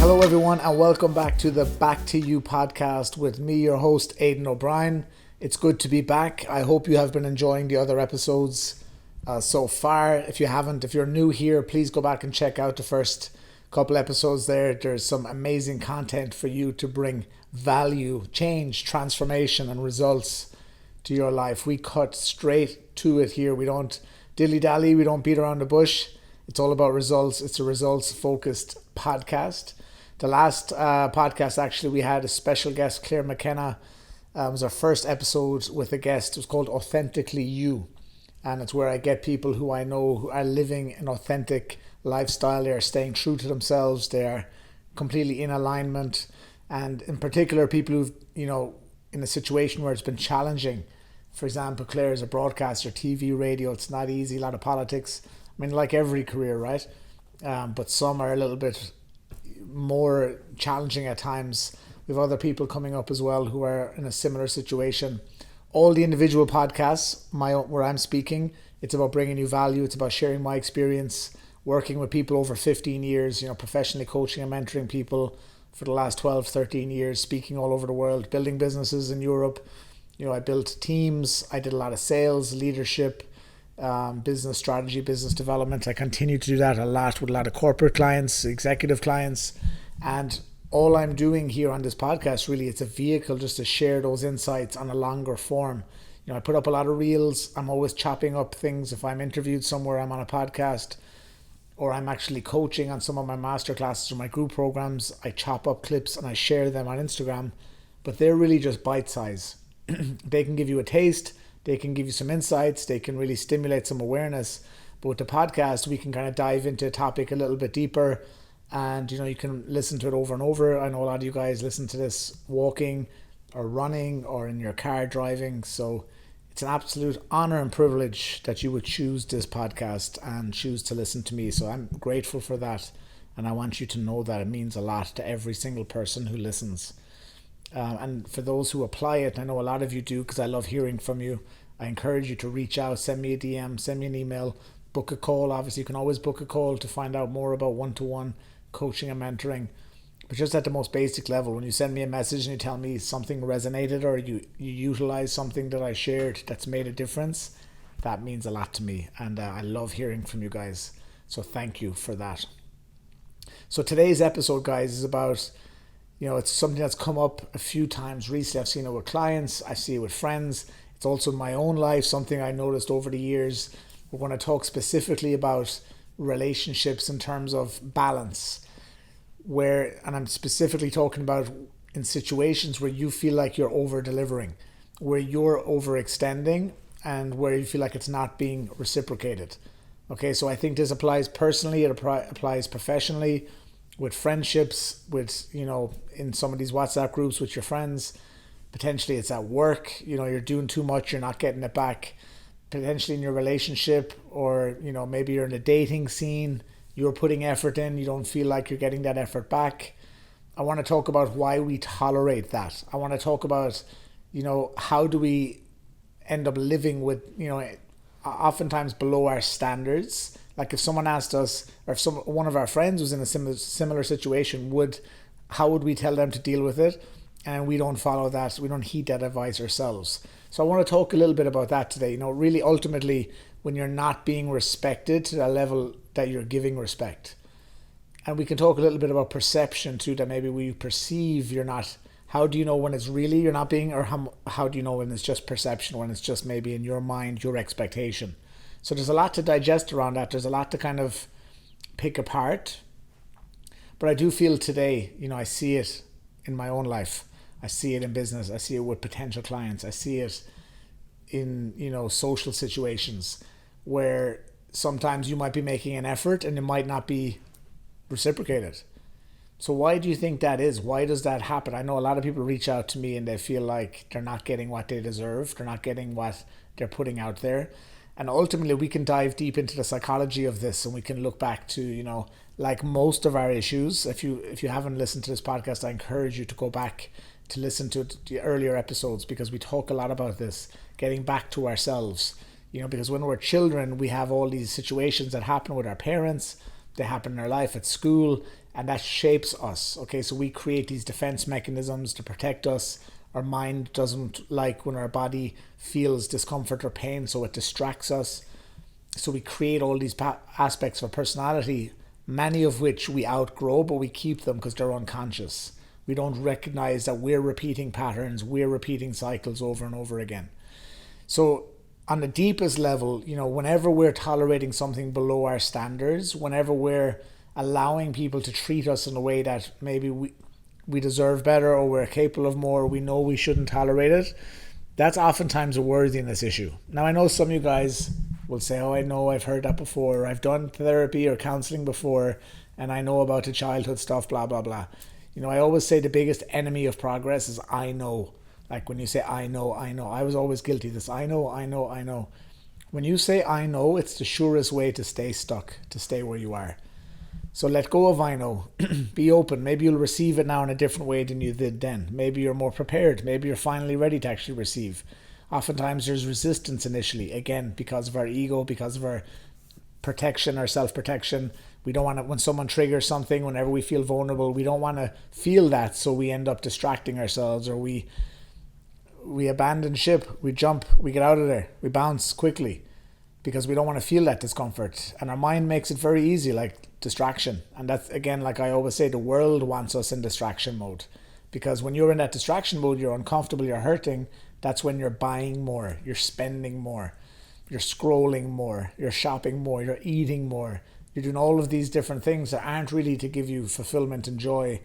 Hello everyone and welcome back to the Back to You podcast with me, your host Aidan O'Brien. It's good to be back. I hope you have been enjoying the other episodes so far. If you haven't, if you're new here, please go back and check out the first couple episodes there. There's some amazing content for you to bring value, change, transformation and results to your life. We cut straight to it here. We don't dilly-dally, we don't beat around the bush. It's all about results. It's a results-focused podcast. The last podcast, actually, we had a special guest, Claire McKenna. It was our first episode with a guest. It was called Authentically You. And it's where I get people who I know who are living an authentic lifestyle. They are staying true to themselves. They are completely in alignment. And in particular, people who've, in a situation where it's been challenging. For example, Claire is a broadcaster, TV, radio. It's not easy, a lot of politics. I mean, like every career, right? But some are a little bit more challenging at times. We have other people coming up as well who are in a similar situation. All the individual podcasts, where I'm speaking, it's about bringing you value. It's about sharing my experience, working with people over 15 years, professionally coaching and mentoring people for the last 12, 13 years, speaking all over the world, building businesses in Europe. I built teams. I did a lot of sales, leadership, business strategy, business development. I continue to do that a lot with a lot of corporate clients, executive clients. And all I'm doing here on this podcast, really, it's a vehicle just to share those insights on a longer form. I put up a lot of reels. I'm always chopping up things. If I'm interviewed somewhere, I'm on a podcast, or I'm actually coaching on some of my masterclasses or my group programs, I chop up clips and I share them on Instagram. But they're really just bite size. They can give you a taste. They can give you some insights. They can really stimulate some awareness. But with the podcast, we can kind of dive into a topic a little bit deeper. And, you can listen to it over and over. I know a lot of you guys listen to this walking or running or in your car driving. So it's an absolute honor and privilege that you would choose this podcast and choose to listen to me. So I'm grateful for that. And I want you to know that it means a lot to every single person who listens. And for those who apply it, I know a lot of you do because I love hearing from you. I encourage you to reach out, send me a DM, send me an email, book a call. Obviously, you can always book a call to find out more about one-to-one coaching and mentoring. But just at the most basic level, when you send me a message and you tell me something resonated or you utilize something that I shared that's made a difference, that means a lot to me. And I love hearing from you guys. So thank you for that. So today's episode, guys, is about... it's something that's come up a few times recently. I've seen it with clients. I see it with friends. It's also in my own life, something I noticed over the years. We're going to talk specifically about relationships in terms of balance. And I'm specifically talking about in situations where you feel like you're over-delivering, where you're overextending, and where you feel like it's not being reciprocated. Okay, so I think this applies personally. It applies professionally, with friendships, with, in some of these WhatsApp groups with your friends. Potentially it's at work, you're doing too much, you're not getting it back. Potentially in your relationship, or, maybe you're in a dating scene, you're putting effort in, you don't feel like you're getting that effort back. I want to talk about why we tolerate that. I want to talk about, how do we end up living with, oftentimes below our standards. Like if someone asked us, or if one of our friends was in a similar situation, how would we tell them to deal with it? And we don't follow that. We don't heed that advice ourselves. So I want to talk a little bit about that today. Really ultimately, when you're not being respected to the level that you're giving respect. And we can talk a little bit about perception too, that maybe we perceive you're not. How do you know when it's really you're not being, or how do you know when it's just perception, when it's just maybe in your mind, your expectation? So there's a lot to digest around that. There's a lot to kind of pick apart. But I do feel today, I see it in my own life. I see it in business. I see it with potential clients. I see it in, social situations where sometimes you might be making an effort and it might not be reciprocated. So why do you think that is? Why does that happen? I know a lot of people reach out to me and they feel like they're not getting what they deserve. They're not getting what they're putting out there. And ultimately, we can dive deep into the psychology of this, and we can look back to, like most of our issues. If you haven't listened to this podcast, I encourage you to go back to listen to the earlier episodes, because we talk a lot about this, getting back to ourselves. Because when we're children, we have all these situations that happen with our parents. They happen in our life at school, and that shapes us. Okay, so we create these defense mechanisms to protect us. Our mind doesn't like when our body feels discomfort or pain, so it distracts us. So we create all these aspects of our personality, many of which we outgrow, but we keep them because they're unconscious. We don't recognize that we're repeating patterns, we're repeating cycles over and over again. So on the deepest level, whenever we're tolerating something below our standards, whenever we're allowing people to treat us in a way that maybe we deserve better, or we're capable of more, we know we shouldn't tolerate it, that's oftentimes a worthiness issue. Now, I know some of you guys will say, oh, I know, I've heard that before, or I've done therapy or counseling before, and I know about the childhood stuff, blah, blah, blah. I always say the biggest enemy of progress is I know. Like when you say, I know, I was always guilty of this. I know. When you say, I know, it's the surest way to stay stuck, to stay where you are. So let go of I know. Be open. Maybe you'll receive it now in a different way than you did then. Maybe you're more prepared. Maybe you're finally ready to actually receive. Oftentimes there's resistance initially, again, because of our ego, because of our protection, our self-protection. We don't want to, when someone triggers something, whenever we feel vulnerable, we don't want to feel that, so we end up distracting ourselves, or we abandon ship, we jump, we get out of there, we bounce quickly because we don't want to feel that discomfort. And our mind makes it very easy, like distraction. And that's, again, like I always say, the world wants us in distraction mode, because when you're in that distraction mode, you're uncomfortable, you're hurting. That's when you're buying more, you're spending more, you're scrolling more, you're shopping more, you're eating more. You're doing all of these different things that aren't really to give you fulfillment and joy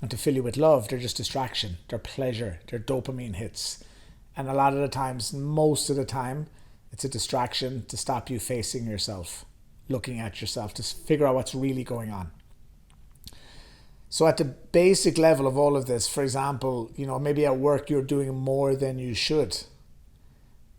and to fill you with love. They're just distraction, they're pleasure, they're dopamine hits. And a lot of the times, most of the time, it's a distraction to stop you facing yourself, looking at yourself, to figure out what's really going on. So at the basic level of all of this, for example, maybe at work you're doing more than you should.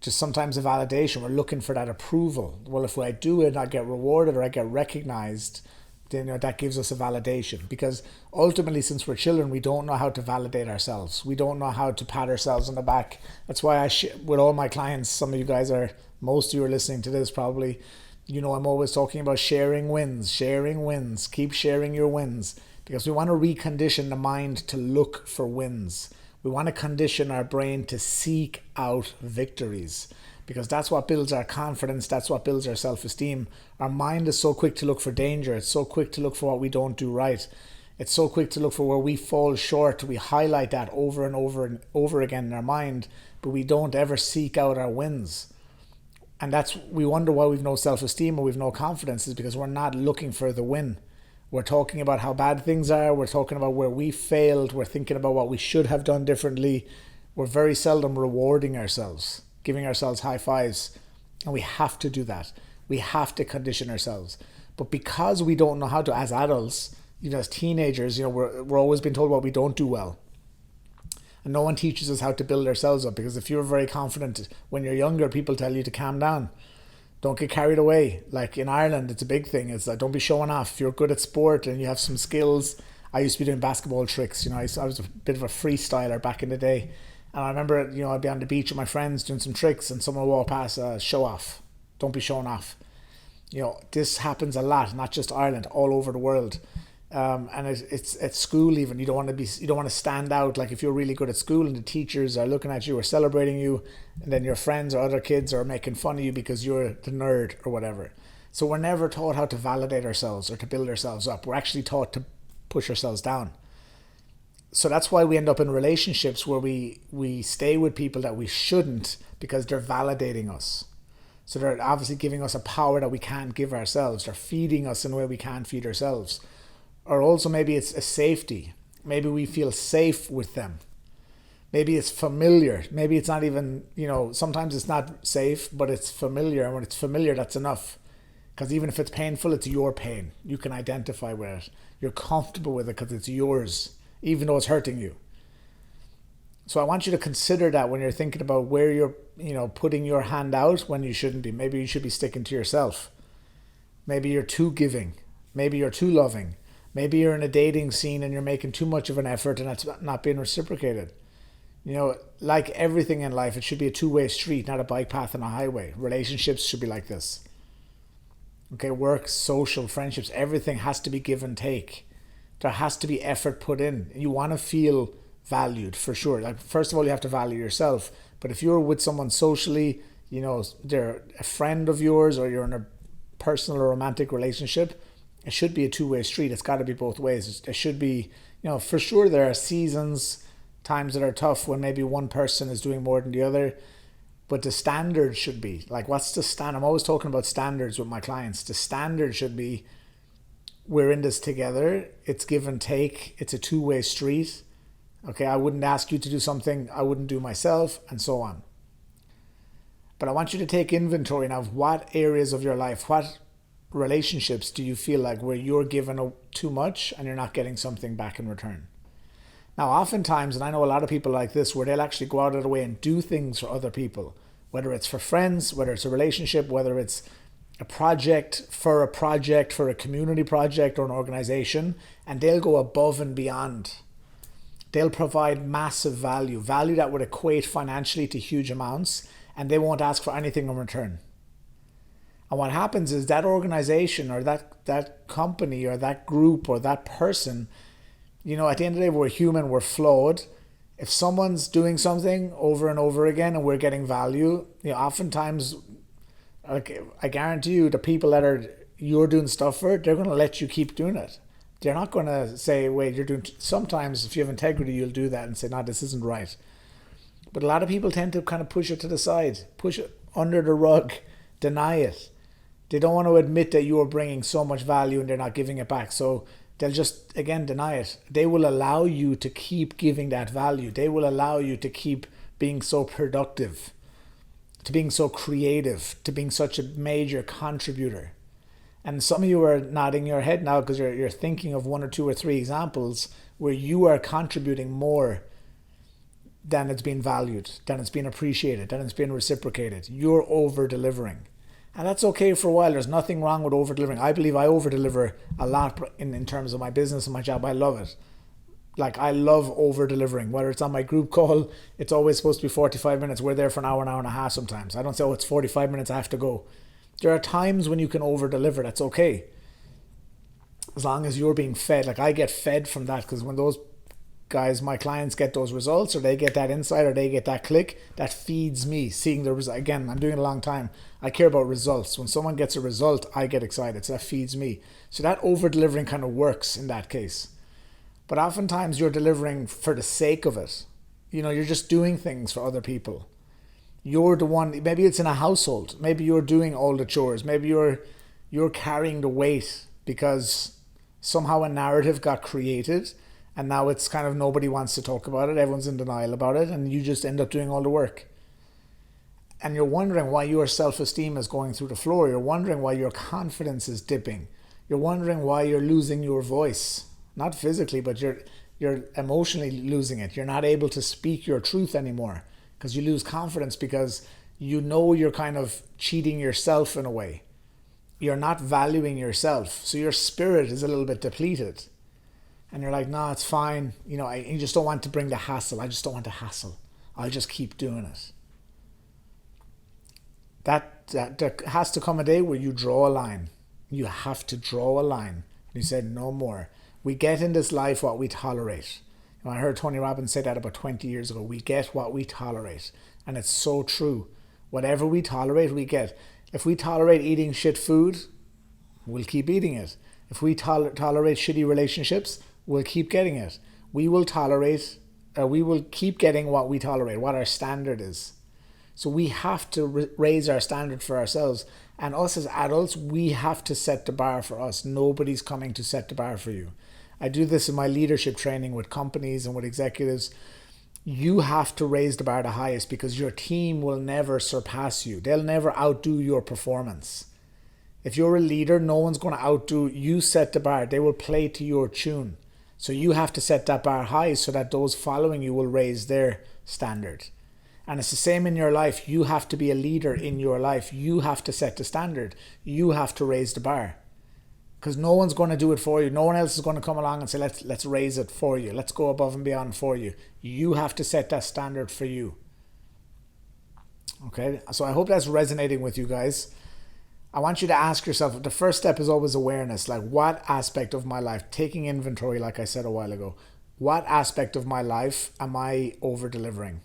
Just sometimes a validation, we're looking for that approval. Well, if I do it, I get rewarded or I get recognized, then that gives us a validation. Because ultimately, since we're children, we don't know how to validate ourselves. We don't know how to pat ourselves on the back. That's why with all my clients, some of you guys most of you are listening to this probably, I'm always talking about sharing wins, keep sharing your wins. Because we want to recondition the mind to look for wins. We want to condition our brain to seek out victories, because that's what builds our confidence. That's what builds our self-esteem. Our mind is so quick to look for danger. It's so quick to look for what we don't do right. It's so quick to look for where we fall short. We highlight that over and over and over again in our mind, but we don't ever seek out our wins. And we wonder why we've no self-esteem or we've no confidence, is because we're not looking for the win. We're talking about how bad things are. We're talking about where we failed. We're thinking about what we should have done differently. We're very seldom rewarding ourselves, giving ourselves high fives. And we have to do that. We have to condition ourselves. But because we don't know how to, as adults, as teenagers, we're always being told what we don't do well. And no one teaches us how to build ourselves up, because if you're very confident when you're younger, people tell you to calm down. Don't get carried away. Like in Ireland, it's a big thing. It's like, don't be showing off. If you're good at sport and you have some skills. I used to be doing basketball tricks. I was a bit of a freestyler back in the day. And I remember, I'd be on the beach with my friends doing some tricks and someone would walk past, show off. Don't be showing off. This happens a lot, not just Ireland, all over the world. And it's at school even. You don't want to stand out. Like if you're really good at school and the teachers are looking at you or celebrating you, and then your friends or other kids are making fun of you because you're the nerd or whatever. So we're never taught how to validate ourselves or to build ourselves up. We're actually taught to push ourselves down. So that's why we end up in relationships where we stay with people that we shouldn't, because they're validating us. So they're obviously giving us a power that we can't give ourselves. They're feeding us in a way we can't feed ourselves. Or also maybe it's a safety. Maybe we feel safe with them. Maybe it's familiar. Maybe it's not even, sometimes it's not safe, but it's familiar. And when it's familiar, that's enough. Because even if it's painful, it's your pain. You can identify with it. You're comfortable with it because it's yours, even though it's hurting you. So I want you to consider that when you're thinking about where you're, putting your hand out when you shouldn't be. Maybe you should be sticking to yourself. Maybe you're too giving. Maybe you're too loving. Maybe you're in a dating scene and you're making too much of an effort and it's not being reciprocated. Like everything in life, it should be a two-way street, not a bike path and a highway. Relationships should be like this. Okay, work, social, friendships, everything has to be give and take. there has to be effort put in. You want to feel valued for sure. Like, first of all, you have to value yourself. But if you're with someone socially, they're a friend of yours, or you're in a personal or romantic relationship, it should be a two-way street. It's got to be both ways. It should be, for sure there are seasons, times that are tough when maybe one person is doing more than the other. But the standard should be, like, what's the standard? I'm always talking about standards with my clients. The standard should be, we're in this together. It's give and take. It's a two-way street. Okay, I wouldn't ask you to do something I wouldn't do myself, and so on. But I want you to take inventory now of what areas of your life, what relationships do you feel like where you're giving too much and you're not getting something back in return. Now, oftentimes, and I know a lot of people like this, where they'll actually go out of their way and do things for other people, whether it's for friends, whether it's a relationship, whether it's a project, for a community project or an organization, and they'll go above and beyond. They'll provide massive value that would equate financially to huge amounts, and they won't ask for anything in return. And what happens is that organization or that company or that group or that person, at the end of the day, we're human, we're flawed. If someone's doing something over and over again and we're getting value, oftentimes, I guarantee you, the people that you're doing stuff for, they're going to let you keep doing it. They're not going to say, wait, you're doing... Sometimes if you have integrity, you'll do that and say, no, this isn't right. But a lot of people tend to kind of push it to the side, push it under the rug, deny it. They don't want to admit that you are bringing so much value and they're not giving it back. So they'll just, again, deny it. They will allow you to keep giving that value. They will allow you to keep being so productive, to being so creative, to being such a major contributor. And some of you are nodding your head now because you're thinking of one or two or three examples where you are contributing more than it's been valued, than it's been appreciated, than it's been reciprocated. You're over-delivering. And that's okay for a while. There's nothing wrong with over-delivering. I believe I over-deliver a lot in terms of my business and my job. I love it. Like, I love over-delivering. Whether it's on my group call, it's always supposed to be 45 minutes. We're there for an hour and a half sometimes. I don't say, it's 45 minutes, I have to go. There are times when you can over-deliver. That's okay. As long as you're being fed. Like, I get fed from that, because when those guys, my clients, get those results, or they get that insight, or they get that click, that feeds me. Seeing the result. Again, I'm doing it a long time. I care about results. When someone gets a result, I get excited. So that feeds me. So that over-delivering kind of works in that case. But oftentimes you're delivering for the sake of it. You're just doing things for other people. You're the one, maybe it's in a household. Maybe you're doing all the chores. Maybe you're carrying the weight because somehow a narrative got created and now it's kind of nobody wants to talk about it. Everyone's in denial about it, and you just end up doing all the work. And you're wondering why your self-esteem is going through the floor. You're wondering why your confidence is dipping. You're wondering why you're losing your voice. Not physically, but you're emotionally losing it. You're not able to speak your truth anymore because you lose confidence, because you're kind of cheating yourself in a way. You're not valuing yourself. So your spirit is a little bit depleted. And you're like, no, it's fine. You just don't want to bring the hassle. I just don't want the hassle. I'll just keep doing it. That there has to come a day where you draw a line. You have to draw a line. And you said, no more. We get in this life what we tolerate. I heard Tony Robbins say that about 20 years ago. We get what we tolerate. And it's so true. Whatever we tolerate, we get. If we tolerate eating shit food, we'll keep eating it. If we tolerate shitty relationships, we'll keep getting it. We will keep getting what we tolerate, what our standard is. So we have to raise our standard for ourselves. And us as adults, we have to set the bar for us. Nobody's coming to set the bar for you. I do this in my leadership training with companies and with executives. You have to raise the bar the highest, because your team will never surpass you. They'll never outdo your performance. If you're a leader, no one's going to outdo you. Set the bar. They will play to your tune. So you have to set that bar high so that those following you will raise their standard. And it's the same in your life. You have to be a leader in your life. You have to set the standard. You have to raise the bar. Because no one's going to do it for you. No one else is going to come along and say, let's raise it for you. Let's go above and beyond for you. You have to set that standard for you. Okay? So I hope that's resonating with you guys. I want you to ask yourself, the first step is always awareness. Like, what aspect of my life, taking inventory, like I said a while ago, what aspect of my life am I over delivering?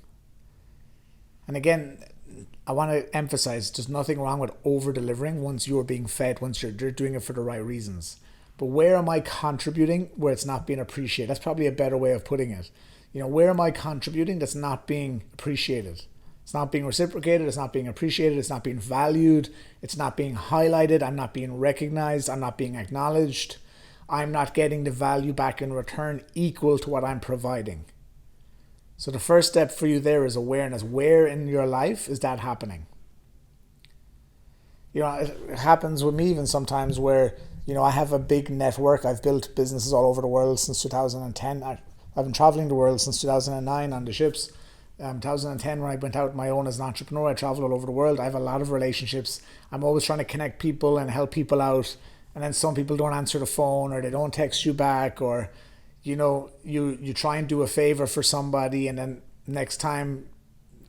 And again, I want to emphasize there's nothing wrong with over delivering once you're being fed, once you're doing it for the right reasons. But where am I contributing where it's not being appreciated? That's probably a better way of putting it. Where am I contributing that's not being appreciated? It's not being reciprocated, it's not being appreciated, it's not being valued, it's not being highlighted, I'm not being recognized, I'm not being acknowledged, I'm not getting the value back in return equal to what I'm providing. So the first step for you there is awareness. Where in your life is that happening? It happens with me even sometimes where, I have a big network. I've built businesses all over the world since 2010. I've been traveling the world since 2009 on the ships. 2010, when I went out my own as an entrepreneur, I traveled all over the world. I have a lot of relationships. I'm always trying to connect people and help people out. And then some people don't answer the phone, or they don't text you back, or you try and do a favor for somebody and then next time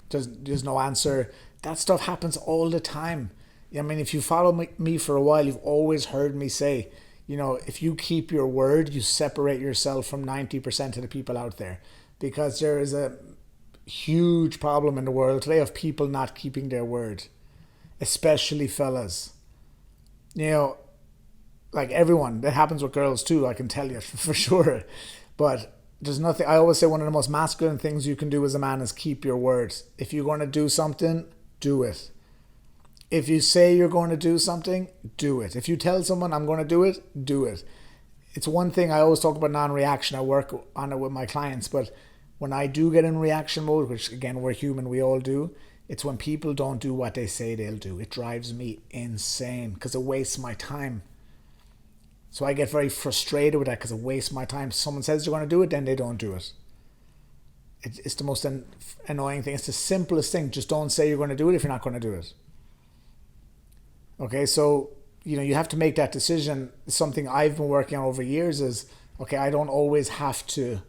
there's no answer. That stuff happens all the time. I mean, if you follow me for a while, you've always heard me say, if you keep your word, you separate yourself from 90% of the people out there, because there is a huge problem in the world today of people not keeping their word, especially fellas. Like everyone, that happens with girls too, I can tell you for sure. But there's nothing, I always say one of the most masculine things you can do as a man is keep your word. If you're going to do something, do it. If you say you're going to do something, do it. If you tell someone I'm going to do it, do it. It's one thing, I always talk about non-reaction. I work on it with my clients, but when I do get in reaction mode, which again, we're human, we all do, it's when people don't do what they say they'll do. It drives me insane because it wastes my time. So I get very frustrated with that because it wastes my time. Someone says they're going to do it, then they don't do it. It's the most annoying thing. It's the simplest thing. Just don't say you're going to do it if you're not going to do it. Okay, so you have to make that decision. Something I've been working on over years is, okay, I don't always have to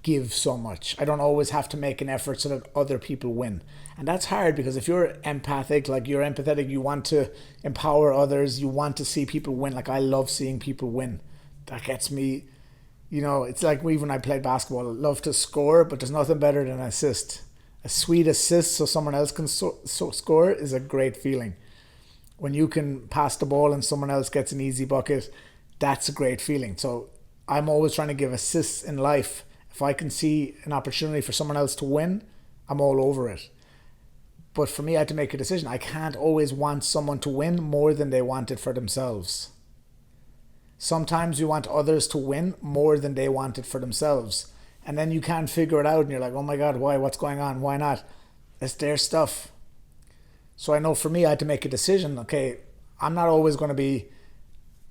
give so much. I don't always have to make an effort so that other people win. And that's hard because if you're empathic, like you're empathetic, you want to empower others, you want to see people win. Like I love seeing people win. That gets me, it's like me when I played basketball. I love to score, but there's nothing better than an assist. A sweet assist so someone else can score is a great feeling. When you can pass the ball and someone else gets an easy bucket, that's a great feeling. So I'm always trying to give assists in life. If I can see an opportunity for someone else to win, I'm all over it. But for me, I had to make a decision. I can't always want someone to win more than they want it for themselves. Sometimes you want others to win more than they want it for themselves. And then you can't figure it out and you're like, oh my God, why? What's going on? Why not? It's their stuff. So I know for me, I had to make a decision. Okay, I'm not always going to be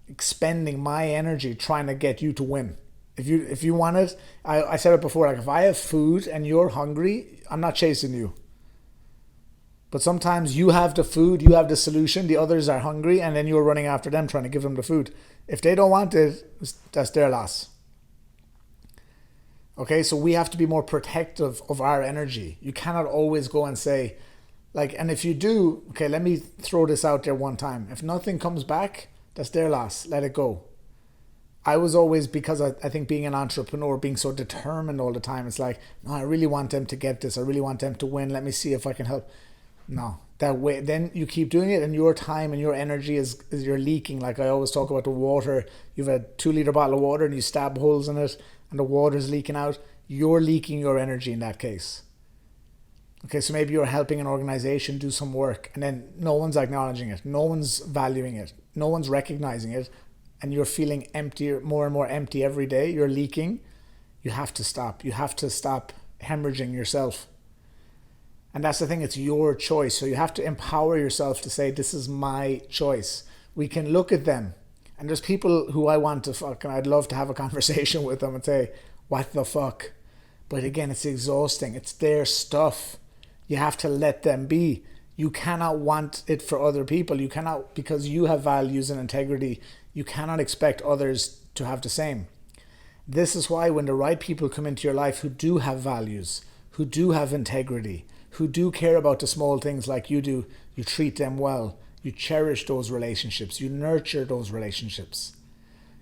expending my energy trying to get you to win. If you want it, I said it before, like if I have food and you're hungry, I'm not chasing you. But sometimes you have the food, you have the solution, the others are hungry, and then you're running after them trying to give them the food. If they don't want it, that's their loss. Okay, so we have to be more protective of our energy. You cannot always go and say, and if you do, okay, let me throw this out there one time. If nothing comes back, that's their loss. Let it go. I was always, because I think being an entrepreneur, being so determined all the time, it's like, no, I really want them to get this. I really want them to win. Let me see if I can help. No, that way, then you keep doing it and your time and your energy is you're leaking. Like I always talk about the water. You have a 2-liter bottle of water and you stab holes in it and the water's leaking out. You're leaking your energy in that case. Okay, so maybe you're helping an organization do some work and then no one's acknowledging it. No one's valuing it. No one's recognizing it. And you're feeling empty, more and more empty every day. You're leaking. You have to stop. You have to stop hemorrhaging yourself. And that's the thing, it's your choice. So you have to empower yourself to say, this is my choice. We can look at them. And there's people who I want to fuck, and I'd love to have a conversation with them and say, what the fuck? But again, it's exhausting. It's their stuff. You have to let them be. You cannot want it for other people. You cannot, because you have values and integrity, you cannot expect others to have the same. This is why when the right people come into your life who do have values, who do have integrity, who do care about the small things like you do, you treat them well, You cherish those relationships. You nurture those relationships.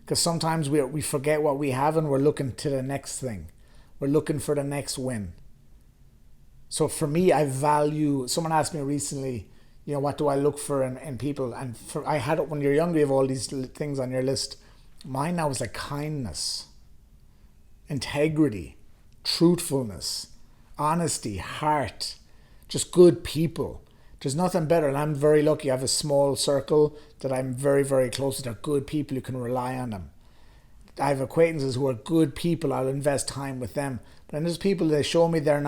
Because sometimes we forget what we have and we're looking to the next thing. We're looking for the next win. So for me, I value, someone asked me recently, what do I look for in people? And I had it when you're younger, you have all these things on your list. Mine now is like kindness, integrity, truthfulness, honesty, heart, just good people. There's nothing better. And I'm very lucky. I have a small circle that I'm very, very close to. They're good people. You can rely on them. I have acquaintances who are good people. I'll invest time with them. But then there's people they show me they don't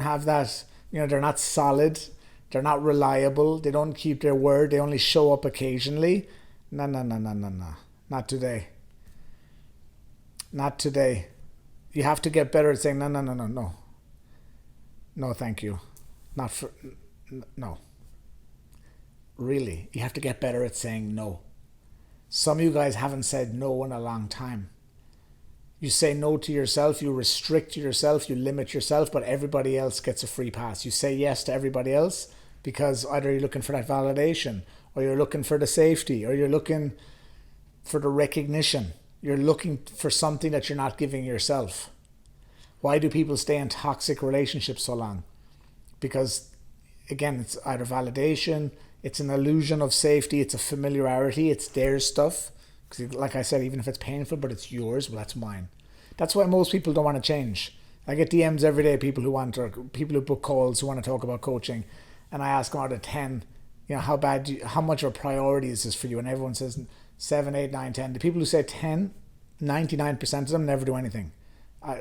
have that, they're not solid. They're not reliable. They don't keep their word. They only show up occasionally. No. Not today. Not today. You have to get better at saying no. No, thank you. No. Really, you have to get better at saying no. Some of you guys haven't said no in a long time. You say no to yourself, you restrict yourself, you limit yourself, but everybody else gets a free pass. You say yes to everybody else because either you're looking for that validation, or you're looking for the safety, or you're looking for the recognition. You're looking for something that you're not giving yourself. Why do people stay in toxic relationships so long? Because, again, it's either validation, it's an illusion of safety, it's a familiarity, it's their stuff. Because, like I said, even if it's painful, but it's yours, well, that's mine. That's why most people don't want to change. I get DMs every day, people who book calls who want to talk about coaching, and I ask them out of 10, how much of a priority is this for you? And everyone says 7, 8, 9, 10. The people who say 10, 99% of them never do anything.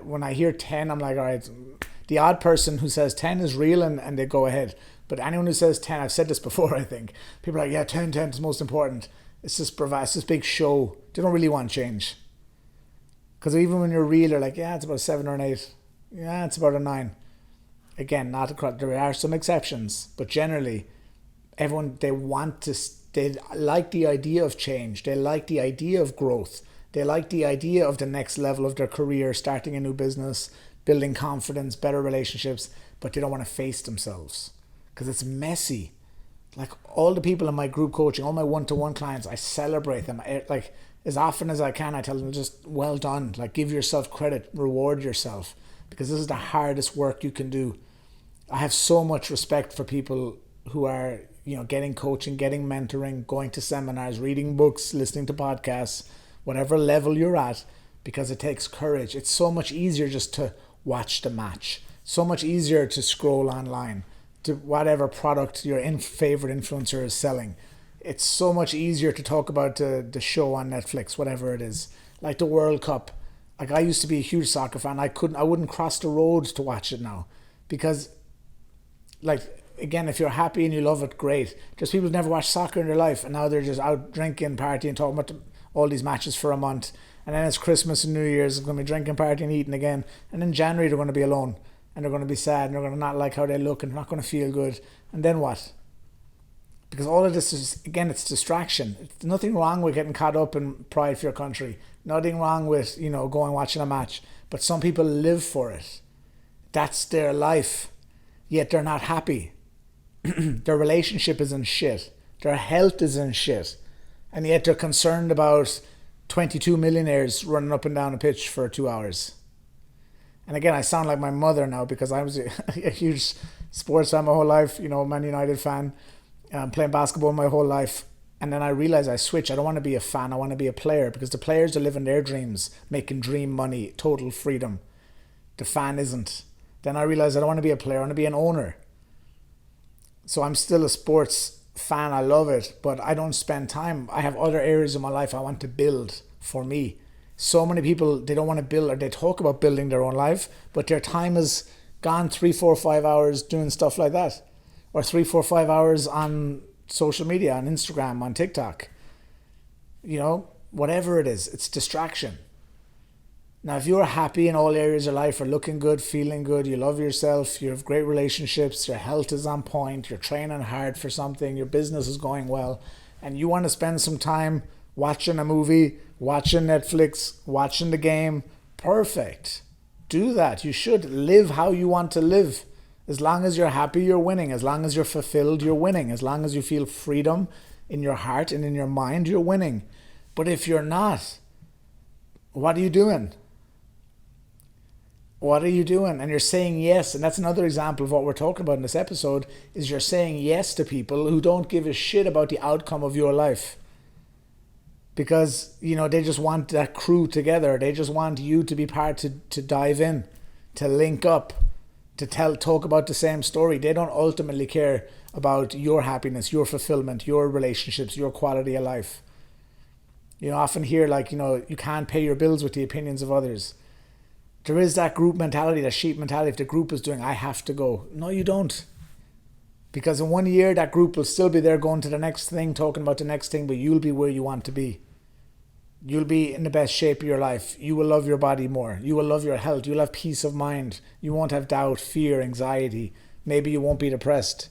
When I hear 10, I'm like, all right, the odd person who says 10 is real and they go ahead. But anyone who says 10, I've said this before, I think. People are like, yeah, 10 is most important. It's just it's this big show. They don't really want change. Because even when you're real, they're like, yeah, it's about a 7 or an 8. Yeah, it's about a 9. Again, there are some exceptions, but generally, everyone, they like the idea of change. They like the idea of growth. They like the idea of the next level of their career, starting a new business, building confidence, better relationships, but they don't want to face themselves because it's messy. Like all the people in my group coaching, all my one-to-one clients, I celebrate them. Like as often as I can, I tell them just well done. Like give yourself credit, reward yourself, because this is the hardest work you can do. I have so much respect for people who are, getting coaching, getting mentoring, going to seminars, reading books, listening to podcasts, whatever level you're at, because it takes courage. It's so much easier just to watch the match. So much easier to scroll online to whatever product your favorite influencer is selling. It's so much easier to talk about the show on Netflix, whatever it is. Like the World Cup. Like I used to be a huge soccer fan. I wouldn't cross the road to watch it now. Because, like, again, if you're happy and you love it, great. There's people who've never watched soccer in their life and now they're just out drinking, partying, talking about all these matches for a month. And then it's Christmas and New Year's, they're going to be drinking, partying, eating again. And in January they're going to be alone. And they're going to be sad and they're going to not like how they look and they're not going to feel good. And then what? Because all of this is, again, it's distraction. There's nothing wrong with getting caught up in pride for your country. Nothing wrong with, going watching a match. But some people live for it. That's their life. Yet they're not happy. Their relationship is in shit. Their health is in shit. And yet they're concerned about 22 millionaires running up and down a pitch for 2 hours. And again, I sound like my mother now because I was a huge sports fan my whole life, Man United fan, playing basketball my whole life. And then I realized I switched. I don't want to be a fan. I want to be a player because the players are living their dreams, making dream money, total freedom. The fan isn't. Then I realized I don't want to be a player. I want to be an owner. So I'm still a sports fan. I love it, but I don't spend time. I have other areas of my life I want to build for me. So many people, they don't want to build, or they talk about building their own life, but their time is gone 3, 4, 5 hours doing stuff like that. Or 3, 4, 5 hours on social media, on Instagram, on TikTok. Whatever it is, it's distraction. Now, if you're happy in all areas of life, are looking good, feeling good, you love yourself, you have great relationships, your health is on point, you're training hard for something, your business is going well, and you want to spend some time watching a movie, watching Netflix, watching the game, perfect. Do that. You should live how you want to live. As long as you're happy, you're winning. As long as you're fulfilled, you're winning. As long as you feel freedom in your heart and in your mind, you're winning. But if you're not, what are you doing? What are you doing? And you're saying yes. And that's another example of what we're talking about in this episode, is you're saying yes to people who don't give a shit about the outcome of your life. Because, they just want that crew together. They just want you to be part to dive in, to link up, to talk about the same story. They don't ultimately care about your happiness, your fulfillment, your relationships, your quality of life. You often hear you can't pay your bills with the opinions of others. There is that group mentality, that sheep mentality. If the group is doing, I have to go. No, you don't. Because in 1 year, that group will still be there going to the next thing, talking about the next thing, but you'll be where you want to be. You'll be in the best shape of your life. You will love your body more. You will love your health. You'll have peace of mind. You won't have doubt, fear, anxiety. Maybe you won't be depressed.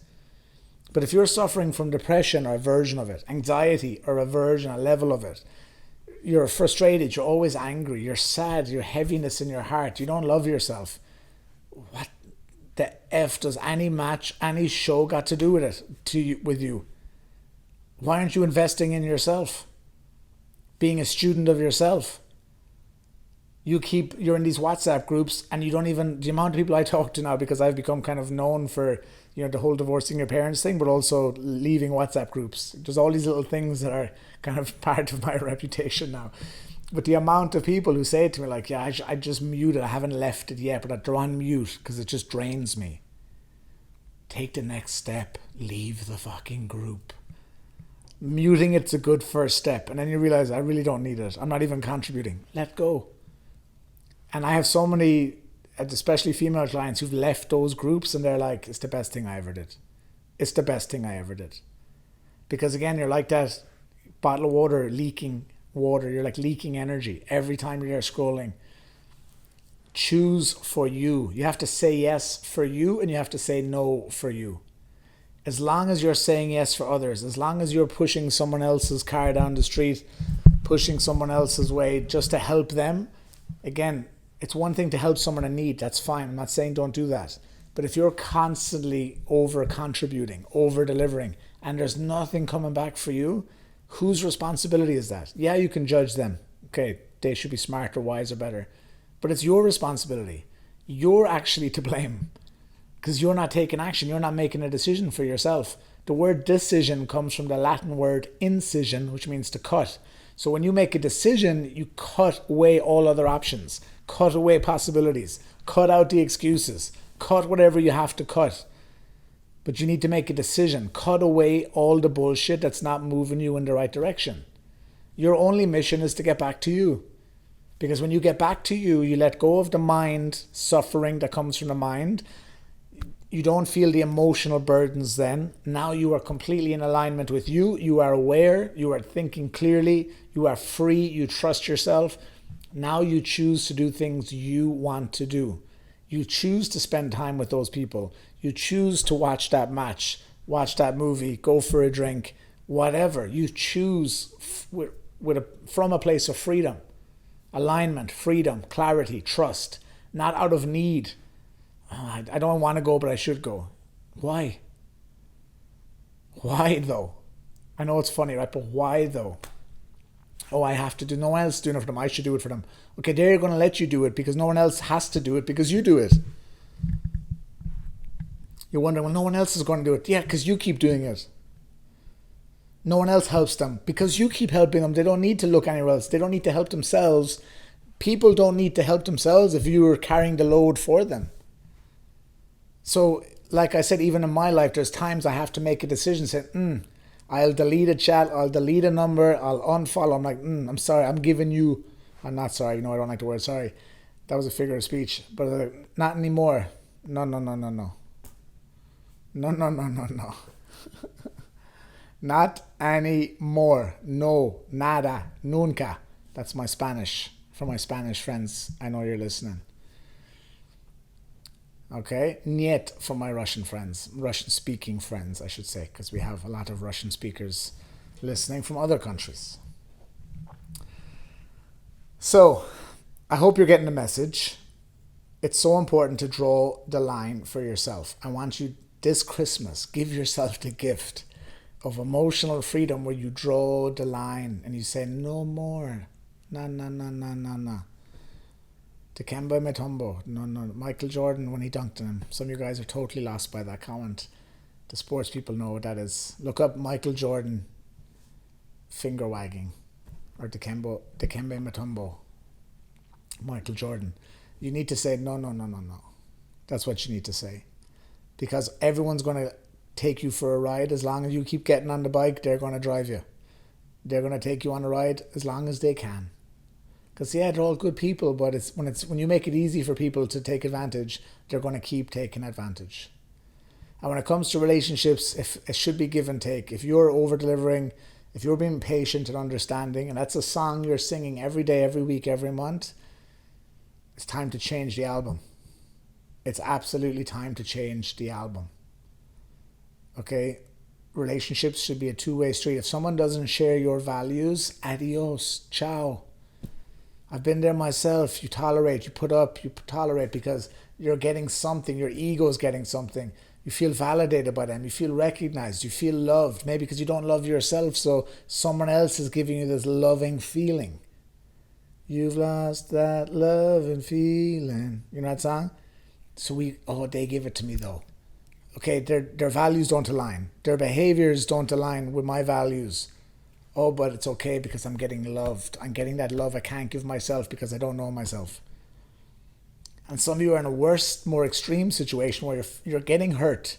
But if you're suffering from depression or a version of it, anxiety or a version, a level of it, you're frustrated, you're always angry, you're sad, you're heaviness in your heart, you don't love yourself. What the F does any match, any show got to do with it, with you? Why aren't you investing in yourself? Being a student of yourself. You're in these WhatsApp groups and you don't even, the amount of people I talk to now, because I've become kind of known for, the whole divorcing your parents thing, but also leaving WhatsApp groups. There's all these little things that are kind of part of my reputation now. But the amount of people who say to me I just muted, I haven't left it yet, but they're on mute because it just drains me. Take the next step. Leave the fucking group. Muting it's a good first step. And then you realize I really don't need it. I'm not even contributing. Let go. And I have so many, especially female clients, who've left those groups and they're like, it's the best thing I ever did. It's the best thing I ever did. Because again, you're like that bottle of water, leaking water. You're like leaking energy every time you're scrolling. Choose for you. You have to say yes for you and you have to say no for you. As long as you're saying yes for others, as long as you're pushing someone else's car down the street, pushing someone else's way just to help them, again, it's one thing to help someone in need. That's fine. I'm not saying don't do that. But if you're constantly over-contributing, over-delivering, and there's nothing coming back for you, whose responsibility is that? Yeah, you can judge them. Okay, they should be smarter, wiser, better. But it's your responsibility. You're actually to blame because you're not taking action. You're not making a decision for yourself. The word decision comes from the Latin word incision, which means to cut. So when you make a decision, you cut away all other options, cut away possibilities, cut out the excuses, cut whatever you have to cut. But you need to make a decision. Cut away all the bullshit that's not moving you in the right direction. Your only mission is to get back to you. Because when you get back to you, you let go of the mind suffering that comes from the mind. You don't feel the emotional burdens then. Now you are completely in alignment with you. You are aware. You are thinking clearly. You are free. You trust yourself. Now you choose to do things you want to do. You choose to spend time with those people. You choose to watch that match, watch that movie, go for a drink, whatever. You choose from a place of freedom, alignment, freedom, clarity, trust, not out of need. Oh, I don't want to go, but I should go. Why? Why though? I know it's funny, right? But why though? Oh, I have to do. No one else is doing it for them. I should do it for them. Okay, they're going to let you do it because no one else has to do it because you do it. You're wondering, well, no one else is going to do it. Yeah, because you keep doing it. No one else helps them because you keep helping them. They don't need to look anywhere else. They don't need to help themselves. People don't need to help themselves if you are carrying the load for them. So, like I said, even in my life, there's times I have to make a decision, say, I'll delete a chat, I'll delete a number, I'll unfollow. I'm like, I'm sorry, I'm giving you, I'm not sorry, I don't like the word sorry. That was a figure of speech, but not anymore. No. No. Not anymore. No, nada, nunca. That's my Spanish. For my Spanish friends, I know you're listening. Okay, niet for my Russian friends, Russian-speaking friends, I should say, because we have a lot of Russian speakers listening from other countries. So, I hope you're getting the message. it's so important to draw the line for yourself. I want you this Christmas, give yourself the gift of emotional freedom where you draw the line and you say, no more. No, no, no, no, no, no. Dikembe Mutombo. No, no. Michael Jordan when he dunked on him. Some of you guys are totally lost by that comment. The sports people know what that is. Look up Michael Jordan finger wagging. Or Dikembe Mutombo. Michael Jordan. You need to say, no, no, no, no, no. That's what you need to say. Because everyone's going to take you for a ride. As long as you keep getting on the bike, they're going to drive you. They're going to take you on a ride as long as they can. Because yeah, they're all good people, but when you make it easy for people to take advantage, they're going to keep taking advantage. And when it comes to relationships, if it should be give and take. If you're over-delivering, if you're being patient and understanding, and that's a song you're singing every day, every week, every month, it's time to change the album. It's absolutely time to change the album. Okay? Relationships should be a two-way street. If someone doesn't share your values, adios, ciao. I've been there myself. You tolerate, you put up, you tolerate because you're getting something. Your ego's getting something. You feel validated by them. You feel recognized. You feel loved. Maybe because you don't love yourself, so someone else is giving you this loving feeling. You've lost that loving feeling. You know that song? So they give it to me though. Okay, their values don't align. Their behaviors don't align with my values. Oh, but it's okay because I'm getting loved. I'm getting that love I can't give myself because I don't know myself. And some of you are in a worse, more extreme situation where you're getting hurt.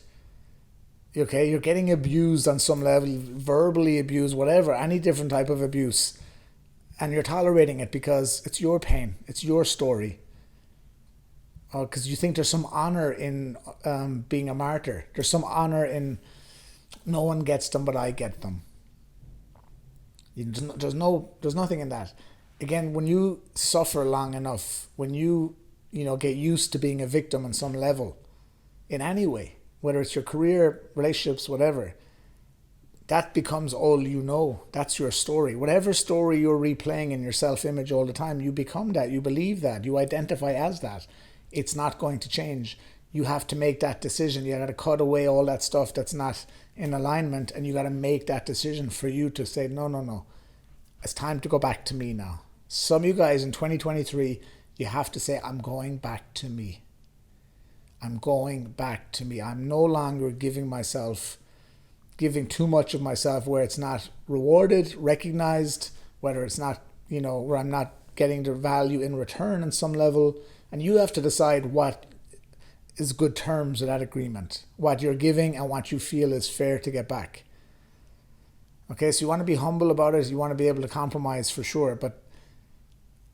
Okay, you're getting abused on some level, verbally abused, whatever, any different type of abuse. And you're tolerating it because it's your pain. It's your story. Because you think there's some honor in being a martyr. There's some honor in no one gets them, but I get them. There's nothing in that. Again, when you suffer long enough, when you get used to being a victim on some level, in any way, whether it's your career, relationships, whatever, that becomes all you know. That's your story. Whatever story you're replaying in your self-image all the time, you become that. You believe that. You identify as that. It's not going to change. You have to make that decision. You got to cut away all that stuff that's not in alignment, and you got to make that decision for you to say, no. It's time to go back to me now. Some of you guys in 2023, you have to say, I'm going back to me. I'm going back to me. I'm no longer giving too much of myself where it's not rewarded, recognized, whether it's not, where I'm not getting the value in return on some level. And you have to decide what is good terms of that agreement, what you're giving and what you feel is fair to get back. Okay, so you want to be humble about it. You want to be able to compromise for sure. But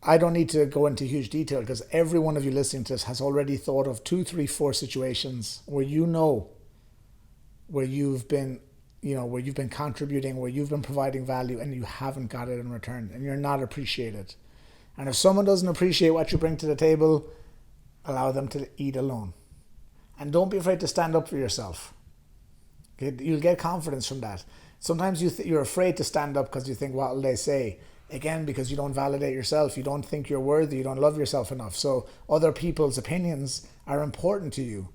I don't need to go into huge detail because every one of you listening to this has already thought of 2, 3, 4 situations where where you've been contributing, where you've been providing value and you haven't got it in return and you're not appreciated. And if someone doesn't appreciate what you bring to the table, allow them to eat alone. And don't be afraid to stand up for yourself. You'll get confidence from that. Sometimes you're afraid to stand up because you think, what will they say? Again, because you don't validate yourself. You don't think you're worthy. You don't love yourself enough. So other people's opinions are important to you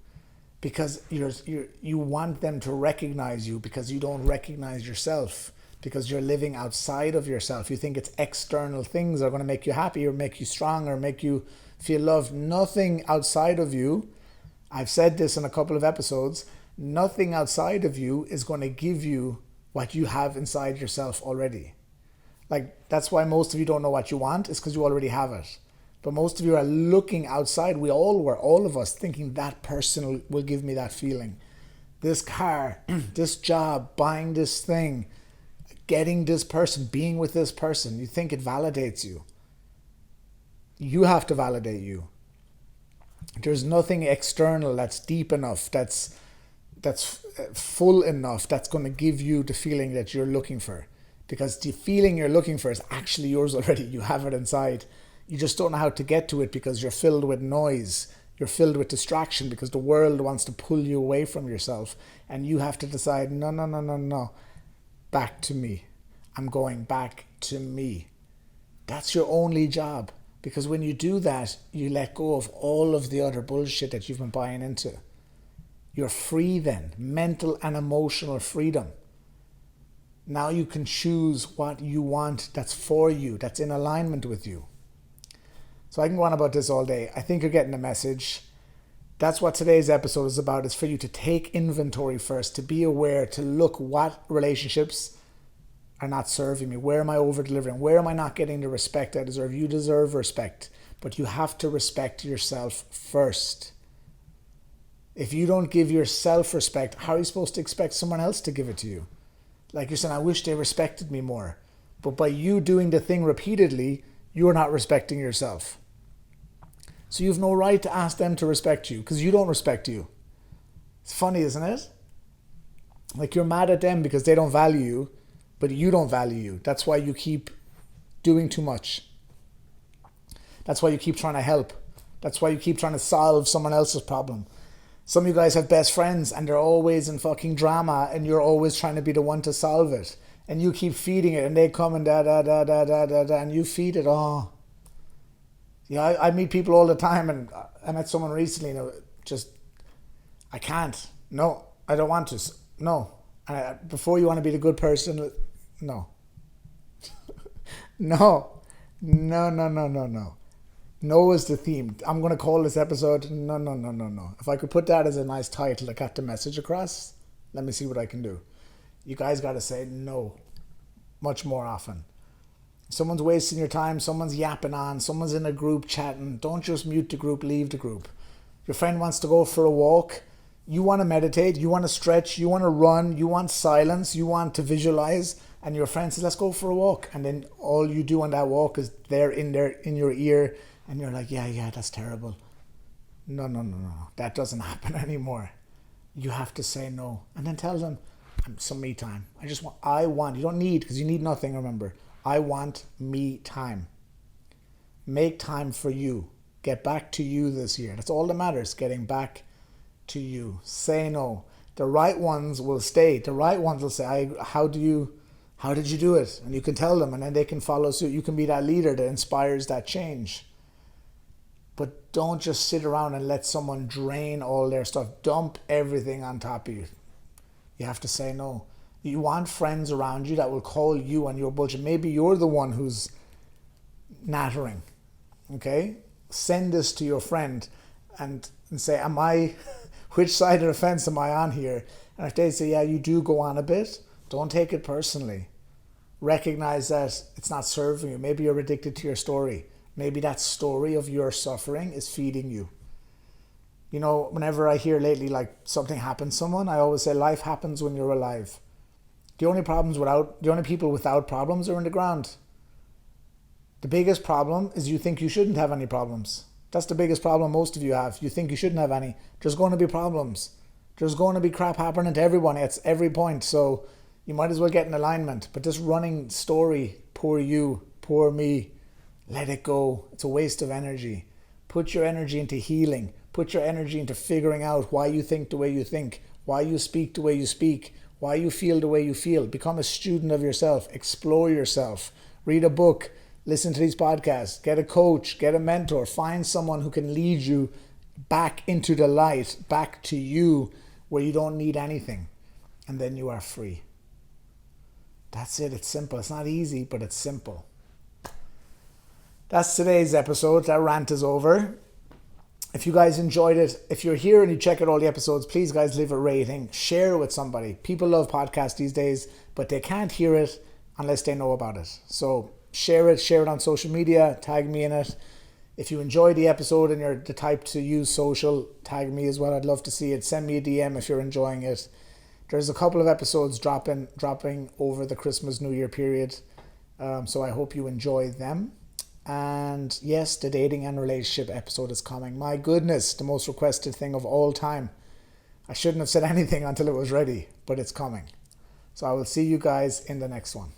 because you want them to recognize you because you don't recognize yourself. Because you're living outside of yourself. You think it's external things that are going to make you happy or make you strong or make you feel loved. Nothing outside of you, I've said this in a couple of episodes, nothing outside of you is going to give you what you have inside yourself already. Like, that's why most of you don't know what you want, is because you already have it. But most of you are looking outside. We all were, all of us, thinking that person will give me that feeling. This car, this job, buying this thing, getting this person, being with this person, you think it validates you. You have to validate you. There's nothing external that's deep enough, that's full enough, that's going to give you the feeling that you're looking for. Because the feeling you're looking for is actually yours already. You have it inside. You just don't know how to get to it because you're filled with noise. You're filled with distraction because the world wants to pull you away from yourself. And you have to decide, no. Back to me. I'm going back to me. That's your only job. Because when you do that, you let go of all of the other bullshit that you've been buying into. You're free then, mental and emotional freedom. Now you can choose what you want that's for you, that's in alignment with you. So I can go on about this all day. I think you're getting the message. That's what today's episode is about. It's for you to take inventory first, to be aware, to look what relationships are not serving me. Where am I over-delivering? Where am I not getting the respect I deserve? You deserve respect, but you have to respect yourself first. If you don't give yourself respect, how are you supposed to expect someone else to give it to you? Like you're saying, I wish they respected me more. But by you doing the thing repeatedly, you're not respecting yourself. So you have no right to ask them to respect you because you don't respect you. It's funny, isn't it? Like you're mad at them because they don't value you, but you don't value you. That's why you keep doing too much. That's why you keep trying to help. That's why you keep trying to solve someone else's problem. Some of you guys have best friends and they're always in fucking drama and you're always trying to be the one to solve it. And you keep feeding it and they come and and you feed it. Oh. Yeah, I meet people all the time and I met someone recently and I can't. No, I don't want to. No. Before you want to be the good person, no. No. No. No is the theme. I'm going to call this episode No. If I could put that as a nice title to cut the message across, let me see what I can do. You guys got to say no much more often. Someone's wasting your time, someone's yapping on, someone's in a group chatting. Don't just mute the group, leave the group. Your friend wants to go for a walk. You want to meditate, you want to stretch, you want to run, you want silence, you want to visualize. And your friend says, let's go for a walk. And then all you do on that walk is they're in your ear. And you're like, yeah, that's terrible. No. That doesn't happen anymore. You have to say no. And then tell them, some me time. You don't need, because you need nothing, remember. I want me time. Make time for you. Get back to you this year. That's all that matters, getting back to you. Say no. The right ones will stay. The right ones will say, how did you do it? And you can tell them, and then they can follow suit. You can be that leader that inspires that change. But don't just sit around and let someone drain all their stuff. Dump everything on top of you. You have to say no. You want friends around you that will call you on your bullshit. Maybe you're the one who's nattering. Okay? Send this to your friend and say, which side of the fence am I on here? And if they say, yeah, you do go on a bit, don't take it personally. Recognize that it's not serving you. Maybe you're addicted to your story. Maybe that story of your suffering is feeding you. You know, whenever I hear lately like something happens to someone, I always say life happens when you're alive. The only people without problems are in the ground. The biggest problem is you think you shouldn't have any problems. That's the biggest problem most of you have. You think you shouldn't have any. There's going to be problems. There's going to be crap happening to everyone at every point. So you might as well get in alignment. But this running story, poor you, poor me, let it go. It's a waste of energy. Put your energy into healing. Put your energy into figuring out why you think the way you think, why you speak the way you speak, why you feel the way you feel. Become a student of yourself. Explore yourself. Read a book. Listen to these podcasts. Get a coach. Get a mentor. Find someone who can lead you back into the light, back to you where you don't need anything. And then you are free. That's it. It's simple. It's not easy, but it's simple. That's today's episode. That rant is over. If you guys enjoyed it, if you're here and you check out all the episodes, please guys leave a rating. Share it with somebody. People love podcasts these days, but they can't hear it unless they know about it. So share it on social media, tag me in it. If you enjoyed the episode and you're the type to use social, tag me as well. I'd love to see it. Send me a DM if you're enjoying it. There's a couple of episodes dropping over the Christmas New Year period. So I hope you enjoy them. And yes, the dating and relationship episode is coming. My goodness, the most requested thing of all time. I shouldn't have said anything until it was ready, but it's coming. So I will see you guys in the next one.